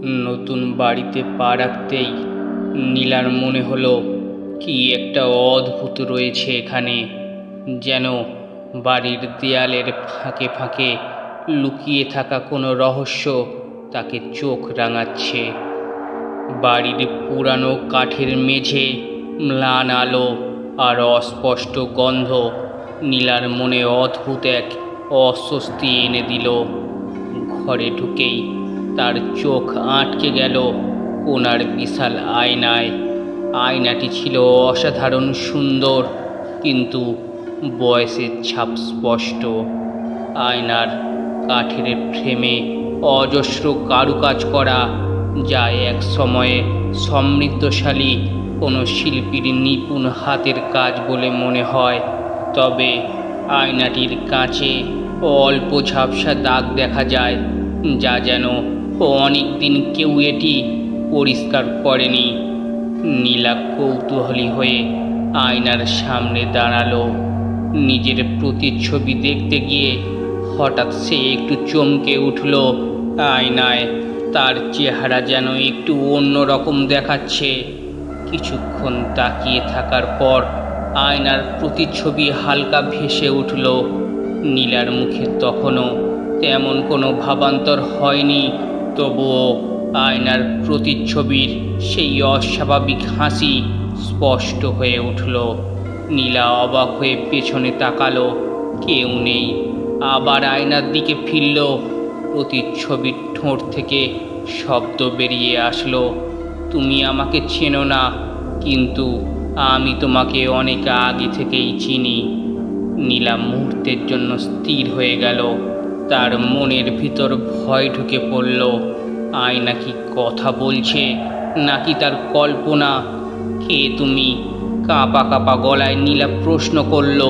নতুন বাড়িতে পা রাখতেই নীলার মনে হলো কি একটা অদ্ভুত রয়েছে এখানে। যেন বাড়ির দেয়ালের ফাঁকে ফাঁকে লুকিয়ে থাকা কোনো রহস্য তাকে চোখ রাঙাচ্ছে। বাড়ির পুরানো কাঠের মেঝে, ম্লান আলো আর অস্পষ্ট গন্ধ নীলার মনে অদ্ভুত এক অস্বস্তি এনে দিল। ঘরে ঢুকেই তার চোখ আটকে গেল কোণার বিশাল আয়নায়। আয়নাটি ছিল অসাধারণ সুন্দর, কিন্তু বয়সের ছাপ স্পষ্ট। আয়নার কাঠের ফ্রেমে অজস্র কারুকাজ করা, যা এক সময়ে সমৃদ্ধশালী কোনো শিল্পীর নিপুণ হাতের কাজ বলে মনে হয়। তবে আয়নাটির কাঁচে অল্প ঝাপসা দাগ দেখা যায়, যা যেন অনেক দিন কেউ এটি পরিষ্কার করেনি। নীলা কৌতূহলী হয়ে আয়নার সামনে দাঁড়ালো। নিজের প্রতিচ্ছবি দেখতে গিয়ে হঠাৎ সে একটু চমকে উঠল। আয়নায় তার চেহারা যেন একটু অন্যরকম দেখাচ্ছে। কিছুক্ষণ তাকিয়ে থাকার পর আয়নার প্রতিচ্ছবি হালকা ভেসে উঠল। নীলার মুখে তখনও তেমন কোনো ভাবান্তর হয়নি, তবুও আয়নার প্রতিচ্ছবির সেই অস্বাভাবিক হাসি স্পষ্ট হয়ে উঠল। নীলা অবাক হয়ে পেছনে তাকালো, কেউ নেই। আবার আয়নার দিকে ফিরল। প্রতিচ্ছবির ঠোঁট থেকে শব্দ বেরিয়ে আসলো, তুমি আমাকে চেনো না, কিন্তু আমি তোমাকে অনেক আগে থেকেই চিনি। নীলা মুহূর্তের জন্য স্থির হয়ে গেল। তার মনের ভিতর ভয় ঢুকে পড়ল। আয়না কি কথা বলছে, নাকি তার কল্পনা? কে তুমি? কাঁপা কাঁপা গলায় নীলা প্রশ্ন করল।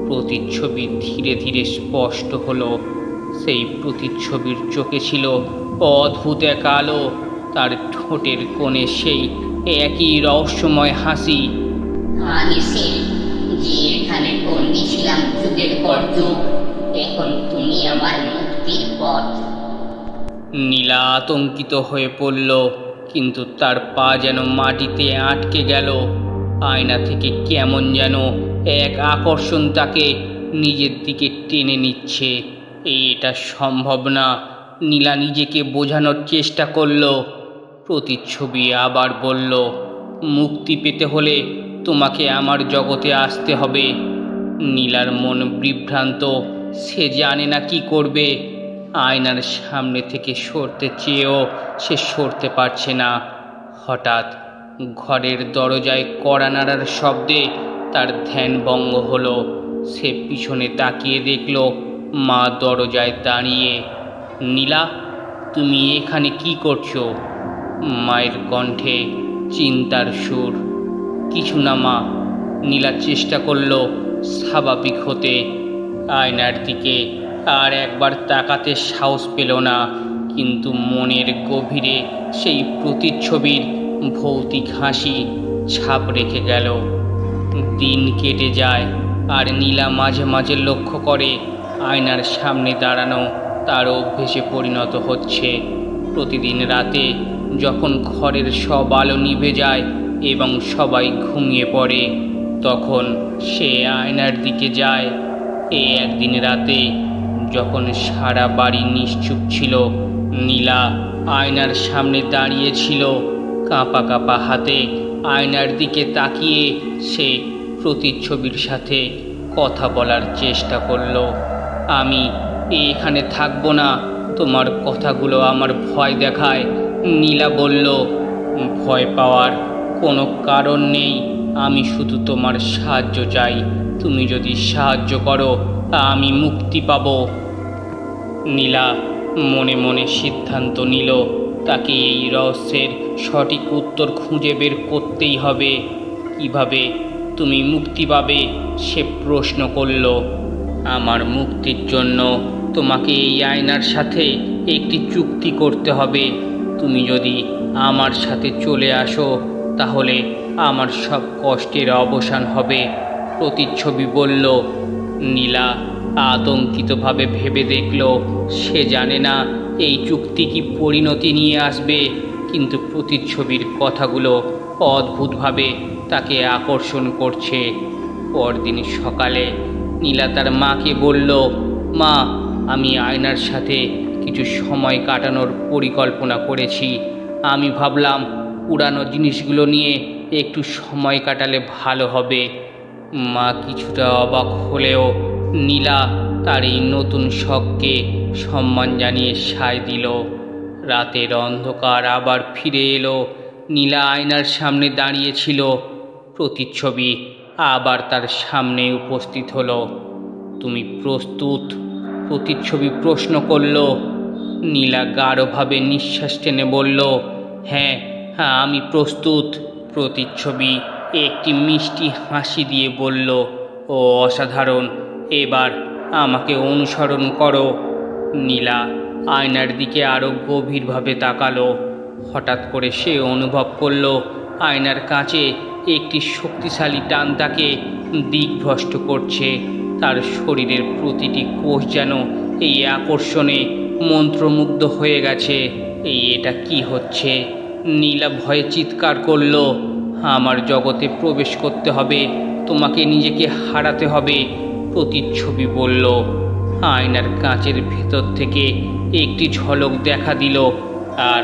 প্রতিচ্ছবি ধীরে ধীরে স্পষ্ট হলো। সেই প্রতিচ্ছবির চোখে ছিল অদ্ভুত এক আলো। তার ঠোঁটের কোণে সেই একই রহস্যময় হাসি। আমি সে যে এখানে বন্দী ছিলাম যুগের পর যুগ, এখন তুমি আমার মুক্তির পথ। নীলা আতঙ্কিত হয়ে পড়ল, কিন্তু তার পা যেন মাটিতে আটকে গেল। আয়না থেকে কেমন যেন এক আকর্ষণ তাকে নিজের দিকে টেনে নিচ্ছে। এটা সম্ভব না। নীলা নিজেকে বোঝানোর চেষ্টা করল। প্রতিচ্ছবি আবার বলল, মুক্তি পেতে হলে তোমাকে আমার জগতে আসতে হবে। নীলার মন বিভ্রান্ত, সে জানে না কি করবে। আয়নার সামনে থেকে সরতে চেয়েও সে সরতে পারছে না। হঠাৎ ঘরের দরজায় কড়া নাড়ার শব্দে তার ধ্যান ভঙ্গ হলো। সে পিছনে তাকিয়ে দেখল মা দরজায় দাঁড়িয়ে। নীলা, তুমি এখানে কি করছো? মায়ের কণ্ঠে চিন্তার সুর। কিছু না মা। নীলা চেষ্টা করল স্বাভাবিক হতে। আয়নার দিকে আর একবার তাকাতে সাহস পেল না, কিন্তু মনের গভীরে সেই প্রতিচ্ছবির ভৌতিক হাসি ছাপ রেখে গেল। দিন কেটে যায়, আর নীলা মাঝে মাঝে লক্ষ্য করে আয়নার সামনে দাঁড়ানো তার অভ্যেসে পরিণত হচ্ছে। প্রতিদিন রাতে যখন ঘরের সব আলো নিভে যায় এবং সবাই ঘুমিয়ে পড়ে, তখন সে আয়নার দিকে যায়। একদিন রাতে যখন সারা বাড়ি নিশ্চুপ ছিল, নীলা আয়নার সামনে দাঁড়িয়েছিল। কাঁপা কাঁপা হাতে আয়নার দিকে তাকিয়ে সে প্রতিচ্ছবির সাথে কথা বলার চেষ্টা করল। আমি এখানে থাকবো না, তোমার কথাগুলো আমার ভয় দেখায়। নীলা বলল, ভয় পাওয়ার কোনো কারণ নেই, আমি শুধু তোমার সাহায্য চাই। তুমি যদি সাহায্য করো, আমি মুক্তি পাব। নীলা মনে মনে সিদ্ধান্ত নিল, তাকে এই রহস্যের সঠিক উত্তর খুঁজে বের করতেই হবে। কিভাবে তুমি মুক্তি পাবে? সে প্রশ্ন করল। আমার মুক্তির জন্য তোমাকে এই আয়নার সাথে একটি চুক্তি করতে হবে। তুমি যদি আমার সাথে চলে আসো, তাহলে আমার সব কষ্টের অবসান হবে। প্রতিচ্ছবি বলল। নীলা আতঙ্কিতভাবে ভেবে দেখল সে জানে না এই চুক্তি কি পরিণতি নিয়ে আসবে, কিন্তু প্রতিচ্ছবির কথাগুলো অদ্ভুতভাবে তাকে আকর্ষণ করছে। পরদিন সকালে নীলা তার মাকে বলল, মা, আমি আয়নার সাথে কিছু সময় কাটানোর পরিকল্পনা করেছি। আমি ভাবলাম পুরানো জিনিসগুলো নিয়ে একটু সময় কাটালে ভালো হবে। মা কিছুটা অবাক হলেও নীলা তার এই নতুন শখকে সম্মান জানিয়ে সায় দিল। রাতের অন্ধকার আবার ফিরে এলো। নীলা আয়নার সামনে দাঁড়িয়েছিল। প্রতিচ্ছবি আবার তার সামনে উপস্থিত হলো। তুমি প্রস্তুত? প্রতিচ্ছবি প্রশ্ন করল। নীলা গাঢ়ভাবে নিঃশ্বাস টেনে বলল, হ্যাঁ, আমি প্রস্তুত। প্রতিচ্ছবি একটি মিষ্টি হাসি দিয়ে বলল, ও অসাধারণ, এবার আমাকে অনুসরণ করো। নীলা আয়নার দিকে আরও গভীরভাবে তাকালো। হঠাৎ করে সে অনুভব করল আয়নার কাছে একটি শক্তিশালী টান তাকে দিকভ্রষ্ট করছে। তার শরীরের প্রতিটি কোষ যেন এই আকর্ষণে মন্ত্রমুগ্ধ হয়ে গেছে। এটা কি হচ্ছে? নীলা ভয়ে চিৎকার করল, আমার জগতে প্রবেশ করতে হবে, তোমাকে নিজেকে হারাতে হবে। প্রতিচ্ছবি বলল। আয়নার কাঁচের ভেতর থেকে একটি ঝলক দেখা দিল, আর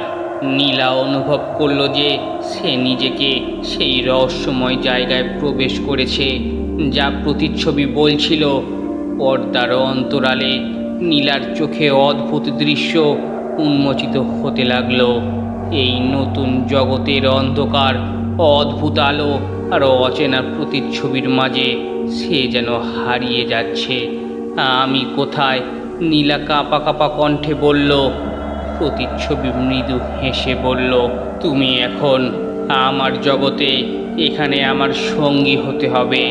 নীলা অনুভব করল যে সে নিজেকে সেই রহস্যময় জায়গায় প্রবেশ করেছে যা প্রতিচ্ছবি বলছিল। পর্দার অন্তরালে নীলার চোখে অদ্ভুত দৃশ্য উন্মোচিত হতে লাগলো। এই নতুন জগতের অন্ধকার, অদ্ভুত আলো আর অচেনা প্রতিচ্ছবির মাঝে সে যেন হারিয়ে যাচ্ছে। আমি কোথায়? নীলা কাঁপা কাঁপা কণ্ঠে বলল। প্রতিচ্ছবি মৃদু হেসে বলল, তুমি এখন আমার জগতে, এখানে আমার সঙ্গী হতে হবে।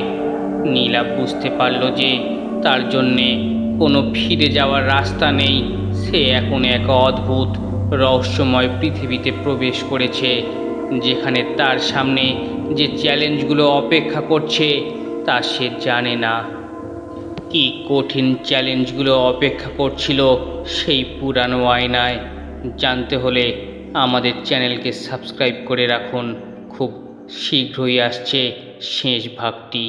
নীলা বুঝতে পারল যে তার জন্যে কোনো ফিরে যাওয়ার রাস্তা নেই। সে এখন এক অদ্ভুত রহস্যময় পৃথিবীতে প্রবেশ করেছে, যেখানে তার সামনে যে চ্যালেঞ্জগুলো অপেক্ষা করছে তা সে জানে না। কি কঠিন চ্যালেঞ্জগুলো অপেক্ষা করছিল সেই পুরানো আয়নায়, জানতে হলে আমাদের চ্যানেলকে সাবস্ক্রাইব করে রাখুন। খুব শীঘ্রই আসছে শেষ ভাগটি।